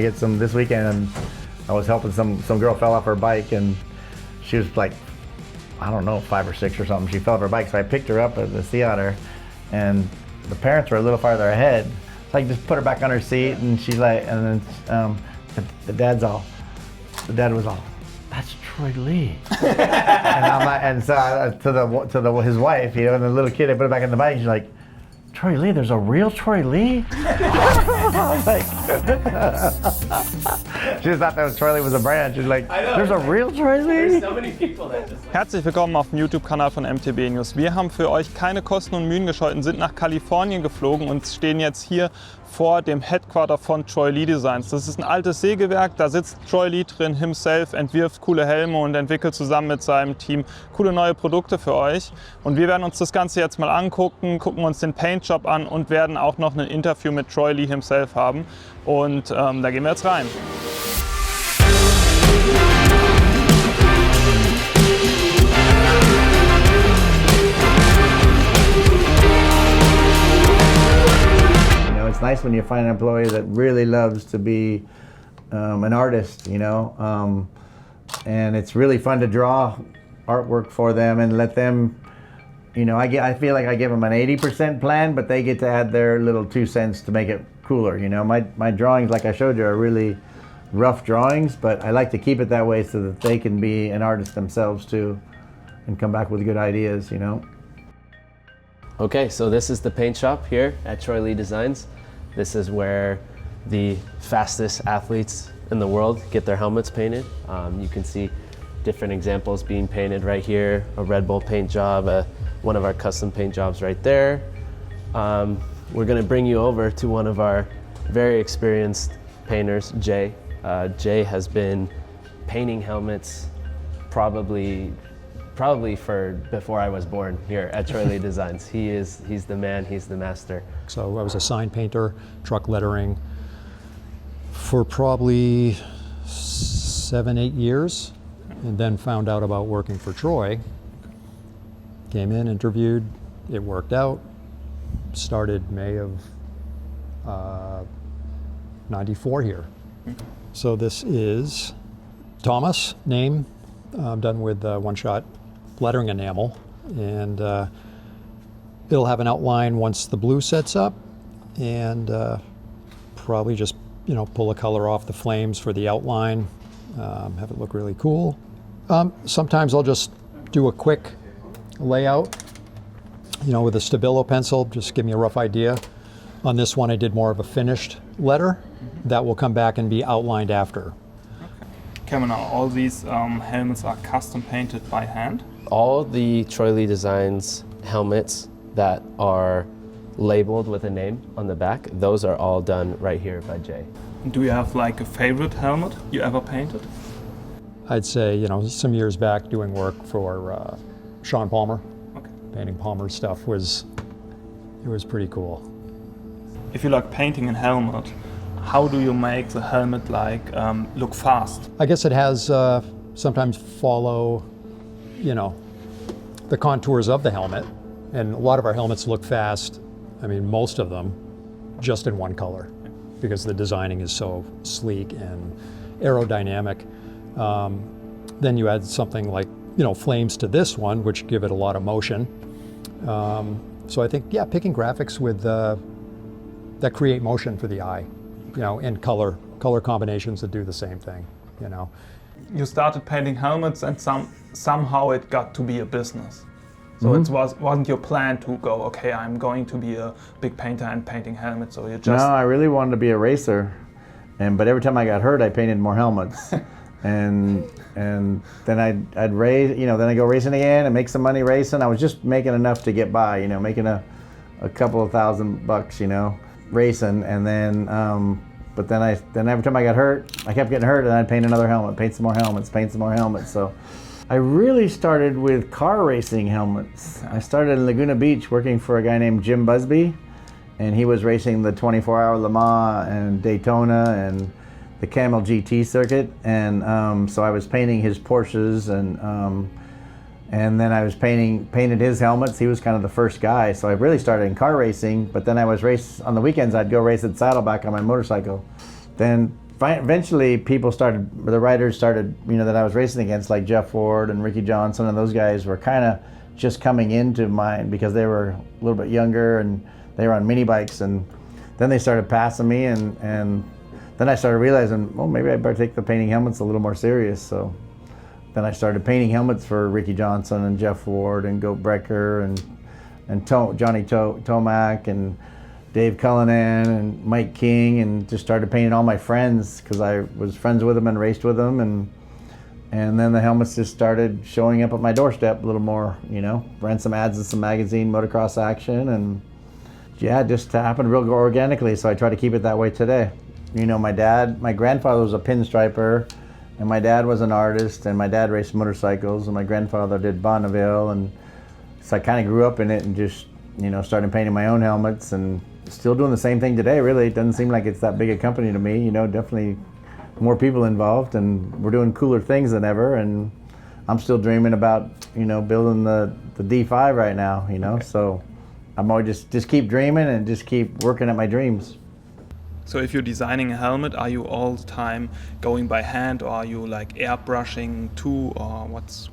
Get some this weekend, and I was helping some girl fell off her bike, and she was like, I don't know, 5 or 6 or something. She fell off her bike, so I picked her up at the sea otter, and the parents were a little farther ahead. So I just put her back on her seat, and she's like, and then the dad was all, that's Troy Lee. And I'm like, and so to his wife, you know, and the little kid, I put it back in the bike, and she's like, Troy Lee, there's a real Troy Lee? I was like, she just thought that Troy Lee was a brand. She's like, there's a real Troy Lee? There's so many people that just like... Herzlich willkommen auf dem YouTube-Kanal von MTB News. Wir haben für euch keine Kosten und Mühen gescheut und sind nach Kalifornien geflogen und stehen jetzt hier vor dem Headquarter von Troy Lee Designs. Das ist ein altes Sägewerk, da sitzt Troy Lee drin, himself, entwirft coole Helme und entwickelt zusammen mit seinem Team coole neue Produkte für euch. Und wir werden uns das Ganze jetzt mal angucken, gucken uns den Paintjob an und werden auch noch ein Interview mit Troy Lee himself haben. Und da gehen wir jetzt rein. It's nice when you find an employee that really loves to be an artist, you know, and it's really fun to draw artwork for them and let them, you know, I feel like I give them an 80% plan, but they get to add their little 2 cents to make it cooler, you know. My drawings, like I showed you, are really rough drawings, but I like to keep it that way so that they can be an artist themselves too and come back with good ideas, you know. Okay, so this is the paint shop here at Troy Lee Designs. This is where the fastest athletes in the world get their helmets painted. You can see different examples being painted right here, a Red Bull paint job, one of our custom paint jobs right there. We're gonna bring you over to one of our very experienced painters, Jay. Jay has been painting helmets probably for before I was born here at Troy Lee Designs. He's the man, he's the master. So I was a sign painter, truck lettering, for probably 7-8 years, and then found out about working for Troy. Came in, interviewed, it worked out. Started May of 94 here. So this is Thomas, name. I'm done with one-shot lettering enamel, and it'll have an outline once the blue sets up, and probably just, you know, pull a color off the flames for the outline, have it look really cool. Sometimes I'll just do a quick layout, you know, with a Stabilo pencil, just give me a rough idea. On this one I did more of a finished letter that will come back and be outlined after. Kevin, all these helmets are custom painted by hand? All the Troy Lee Designs helmets that are labeled with a name on the back, those are all done right here by Jay. Do you have like a favorite helmet you ever painted? I'd say, you know, some years back doing work for Sean Palmer. Okay. Painting Palmer stuff was pretty cool. If you like painting a helmet, how do you make the helmet like look fast? I guess it has sometimes follow, you know, the contours of the helmet, and a lot of our helmets look fast. I mean, most of them just in one color because the designing is so sleek and aerodynamic. Then you add something like, you know, flames to this one, which give it a lot of motion. So I think, yeah, picking graphics with that create motion for the eye. You know, and color combinations that do the same thing, you know. You started painting helmets and somehow it got to be a business. So it wasn't your plan to go, okay, I'm going to be a big painter and painting helmets, so you just... No, I really wanted to be a racer, but every time I got hurt, I painted more helmets. and then I'd race, you know, then I go racing again and make some money racing. I was just making enough to get by, you know, making a couple of $1,000, you know, racing, and then but then every time I got hurt, I kept getting hurt, and I'd paint another helmet, paint some more helmets. So I really started with car racing helmets. I started in Laguna Beach working for a guy named Jim Busby, and he was racing the 24-hour Le Mans and Daytona and the Camel GT circuit, and so I was painting his Porsches, and then I was painted his helmets. He was kind of the first guy, so I really started in car racing, but then I was on the weekends, I'd go race at Saddleback on my motorcycle. Then eventually the writers started, that I was racing against, like Jeff Ward and Ricky Johnson, and those guys were kind of just coming into mine because they were a little bit younger and they were on mini bikes, and then they started passing me, and then I started realizing, well, maybe I better take the painting helmets a little more serious. So then I started painting helmets for Ricky Johnson and Jeff Ward and Goat Brecker and Johnny Tomac and Dave Cullinan and Mike King, and just started painting all my friends because I was friends with them and raced with them, and then the helmets just started showing up at my doorstep a little more, ran some ads in some magazine, Motocross Action, and yeah, it just happened real organically, so I try to keep it that way today. My grandfather was a pinstriper, and my dad was an artist, and my dad raced motorcycles, and my grandfather did Bonneville, and so I kind of grew up in it and just, started painting my own helmets, and still doing the same thing today, really. It doesn't seem like it's that big a company to me, definitely more people involved, and we're doing cooler things than ever, and I'm still dreaming about, building the D5 right now, Okay. So I'm always just keep dreaming and just keep working at my dreams. So if you're designing a helmet, are you all the time going by hand, or are you like airbrushing too, or what's?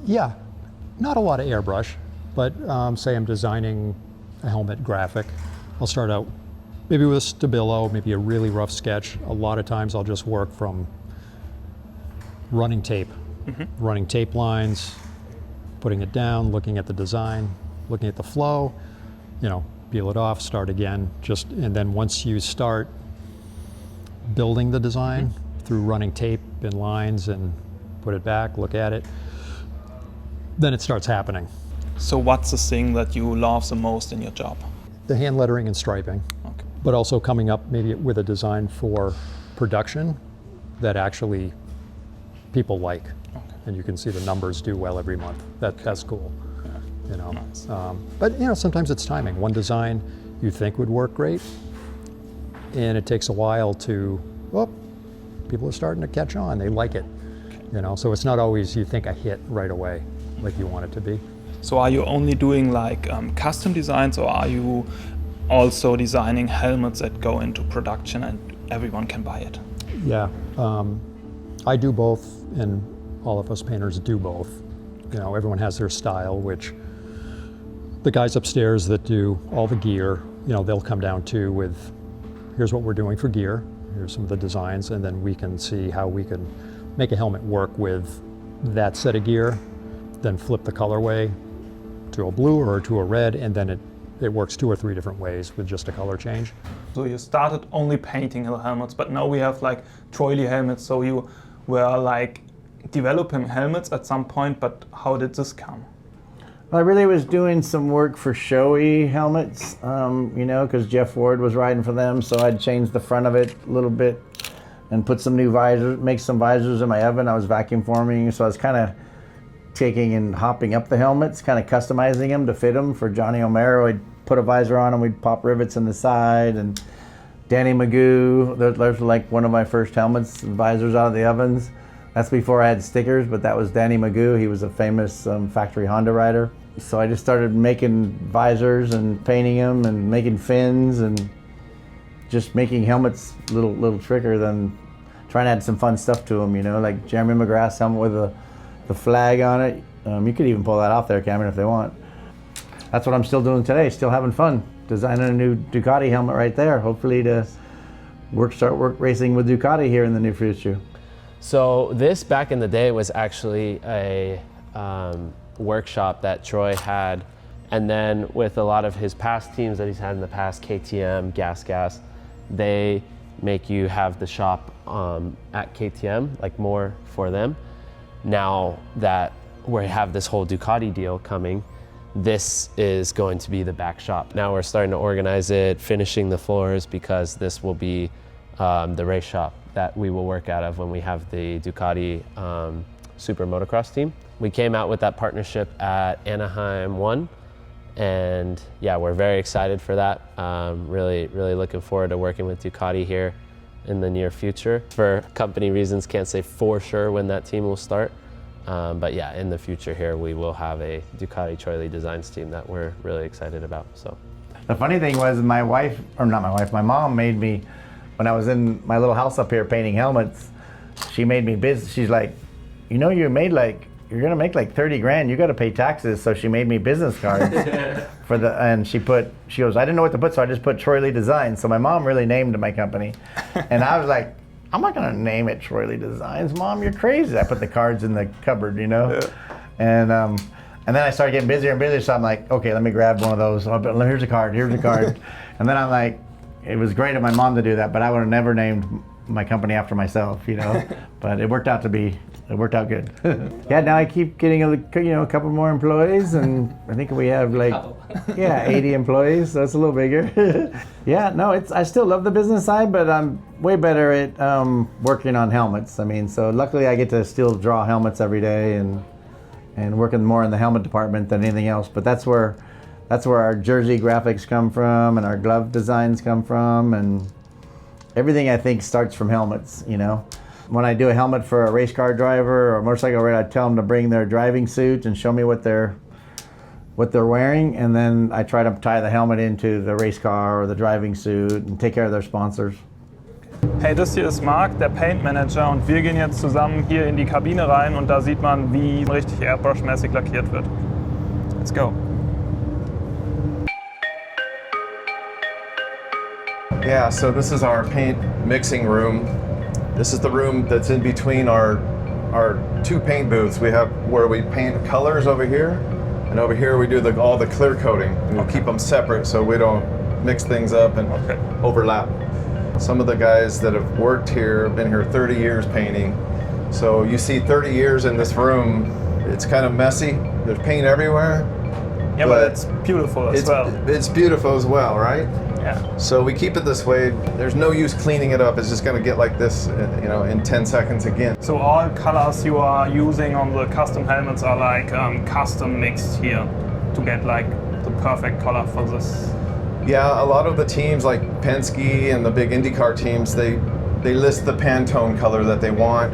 Yeah, not a lot of airbrush, but say I'm designing a helmet graphic, I'll start out maybe with a Stabilo, maybe a really rough sketch. A lot of times I'll just work from running tape, running tape lines, putting it down, looking at the design, looking at the flow, peel it off, start again, and then once you start building the design through running tape and lines and put it back, look at it, then it starts happening. So what's the thing that you love the most in your job? The hand lettering and striping, Okay. but also coming up maybe with a design for production that actually people like. Okay. And you can see the numbers do well every month. That's cool. Nice. But sometimes it's timing. One design you think would work great, and it takes a while to, people are starting to catch on. They like it, So it's not always you think a hit right away, like you want it to be. So are you only doing like custom designs, or are you also designing helmets that go into production and everyone can buy it? Yeah, I do both, and all of us painters do both. Everyone has their style, which the guys upstairs that do all the gear, they'll come down to with, here's what we're doing for gear, here's some of the designs, and then we can see how we can make a helmet work with that set of gear, then flip the colorway to a blue or to a red, and then it works 2 or 3 different ways with just a color change. So you started only painting helmets, but now we have like Troy Lee helmets, so you were like developing helmets at some point, but how did this come? I really was doing some work for Shoei helmets, because Jeff Ward was riding for them, so I'd change the front of it a little bit and put some new visors, make some visors in my oven. I was vacuum forming, so I was kind of taking and hopping up the helmets, kind of customizing them to fit them. For Johnny O'Mara, I'd put a visor on and we'd pop rivets in the side, and Danny Magoo, those were like one of my first helmets, visors out of the ovens. That's before I had stickers, but that was Danny Magoo. He was a famous factory Honda rider. So I just started making visors and painting them and making fins and just making helmets a little trickier than trying to add some fun stuff to them, like Jeremy McGrath's helmet with the flag on it. You could even pull that off there, Cameron, if they want. That's what I'm still doing today, still having fun. Designing a new Ducati helmet right there, hopefully to start racing with Ducati here in the near future. So this back in the day was actually a workshop that Troy had, and then with a lot of his past teams that he's had in the past, KTM, Gas, they make you have the shop at KTM, like more for them. Now that we have this whole Ducati deal coming, this is going to be the back shop. Now we're starting to organize it, finishing the floors, because this will be the race shop that we will work out of when we have the Ducati Super Motocross team. We came out with that partnership at Anaheim 1, and yeah, we're very excited for that. Really looking forward to working with Ducati here in the near future. For company reasons, can't say for sure when that team will start, but yeah, in the future here, we will have a Ducati Troy Lee Designs team that we're really excited about. So The funny thing was my mom made me when I was in my little house up here painting helmets, she made me business. She's like, you know, you're gonna make like 30 grand. You got to pay taxes. So she made me business cards and she goes, I didn't know what to put, so I just put Troy Lee Designs. So my mom really named my company, and I was like, I'm not gonna name it Troy Lee Designs, Mom. You're crazy. I put the cards in the cupboard, you know, and then I started getting busier and busier. So I'm like, okay, let me grab one of those. Here's a card. Here's a card. And then I'm like, it was great of my mom to do that, but I would have never named my company after myself, you know. But it worked out good. Yeah, now I keep getting a couple more employees, and I think we have like 80 employees, so it's a little bigger. Yeah, no, I still love the business side, but I'm way better at working on helmets. I mean, so luckily I get to still draw helmets every day and working more in the helmet department than anything else. But that's where our jersey graphics come from, and our glove designs come from, and everything I think starts from helmets, you know. When I do a helmet for a race car driver or a motorcycle rider, I tell them to bring their driving suit and show me what they're wearing, and then I try to tie the helmet into the race car or the driving suit and take care of their sponsors. Hey, das hier ist Mark, der Paint Manager, und wir gehen jetzt zusammen hier in die Kabine rein und da sieht man, wie richtig airbrush-mäßig lackiert wird. Let's go. Yeah, so this is our paint mixing room. This is the room that's in between our two paint booths. We have where we paint colors over here, and over here we do all the clear coating. And we'll keep them separate so we don't mix things up and overlap. Some of the guys that have worked here have been here 30 years painting. So you see 30 years in this room. It's kind of messy. There's paint everywhere. Yeah, but it's beautiful as well. It's beautiful as well, right? Yeah. So we keep it this way. There's no use cleaning it up. It's just going to get like this, you know, in 10 seconds again. So all colors you are using on the custom helmets are like custom mixed here to get like the perfect color for this. Yeah, a lot of the teams like Penske and the big IndyCar teams, they list the Pantone color that they want,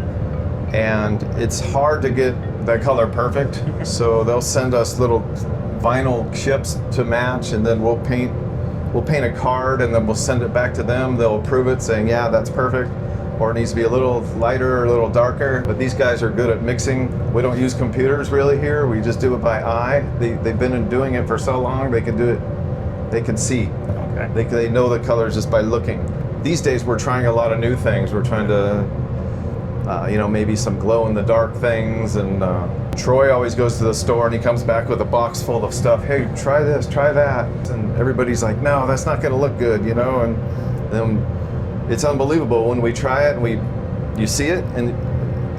and it's hard to get that color perfect. So they'll send us little vinyl chips to match, and then we'll paint a card, and then we'll send it back to them. They'll approve it saying, yeah, that's perfect, or it needs to be a little lighter or a little darker. But these guys are good at mixing. We don't use computers really here. We just do it by eye. They've been doing it for so long, they can do it, they can see. Okay. They know the colors just by looking. These days we're trying a lot of new things. We're trying to, you know, maybe some glow-in-the-dark things, and Troy always goes to the store and he comes back with a box full of stuff. Hey, try this, try that. And everybody's like, no, that's not gonna look good, you know? And then it's unbelievable when we try it and you see it, and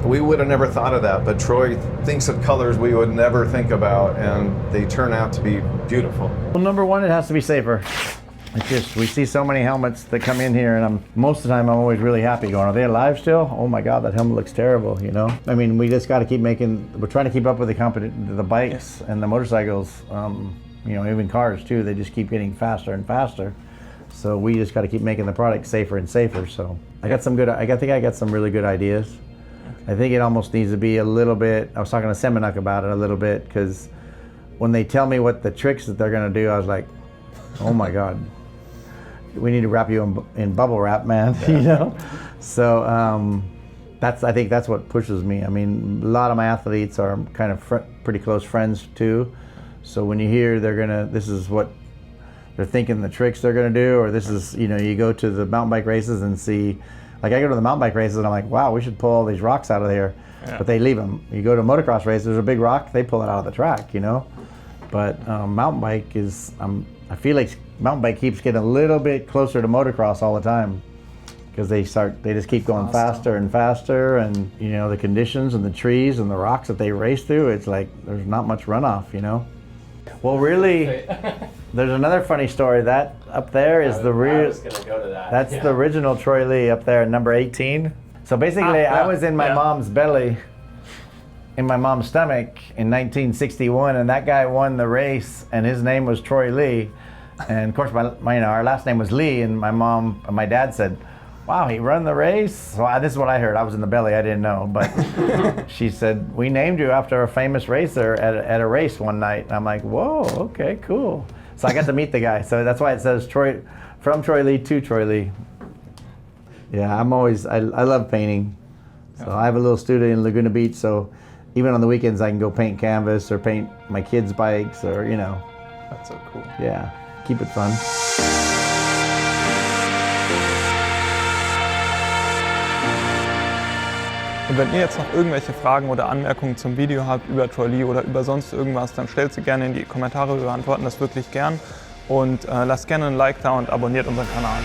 we would have never thought of that, but Troy thinks of colors we would never think about, and they turn out to be beautiful. Well, number one, it has to be safer. It's just, we see so many helmets that come in here, and most of the time I'm always really happy going, are they alive still? Oh my God, that helmet looks terrible, you know? I mean, we just got to keep we're trying to keep up with the bikes and the motorcycles, you know, even cars too. They just keep getting faster and faster. So we just got to keep making the product safer and safer. So I think I got some really good ideas. I think it almost needs to be a little bit, I was talking to Semenuk about it a little bit, because when they tell me what the tricks that they're going to do, I was like, oh my God. We need to wrap you in bubble wrap, man. You know, so I think that's what pushes me. I mean, a lot of my athletes are kind of pretty close friends too. So when you hear this is what they're thinking, the tricks they're gonna do, or this is, you know, you go to the mountain bike races and see, like I go to the mountain bike races and I'm like, wow, we should pull all these rocks out of here, but they leave them. You go to motocross races, there's a big rock, they pull it out of the track, you know. But mountain bike is, I feel like mountain bike keeps getting a little bit closer to motocross all the time, because they just keep going faster and faster, and you know, the conditions and the trees and the rocks that they race through, it's like there's not much runoff, you know. Well, really, there's another funny story. That up there is the real. That's the original Troy Lee up there, number 18. So basically, I was in my mom's belly, in my mom's stomach in 1961, and that guy won the race, and his name was Troy Lee. And of course, our last name was Lee, and my dad said, wow, he run the race? So this is what I heard. I was in the belly, I didn't know. But she said, we named you after a famous racer at a race one night. And I'm like, whoa, okay, cool. So I got to meet the guy. So that's why it says from Troy Lee to Troy Lee. Yeah, I love painting. So I have a little studio in Laguna Beach, so even on the weekends I can go paint canvas or paint my kids' bikes or, you know. That's so cool. Yeah, keep it fun. Und wenn ihr jetzt noch irgendwelche Fragen oder Anmerkungen zum Video habt über Troy Lee oder über sonst irgendwas, dann stellt sie gerne in die Kommentare, wir beantworten das wirklich gern. Und lasst gerne ein Like da und abonniert unseren Kanal.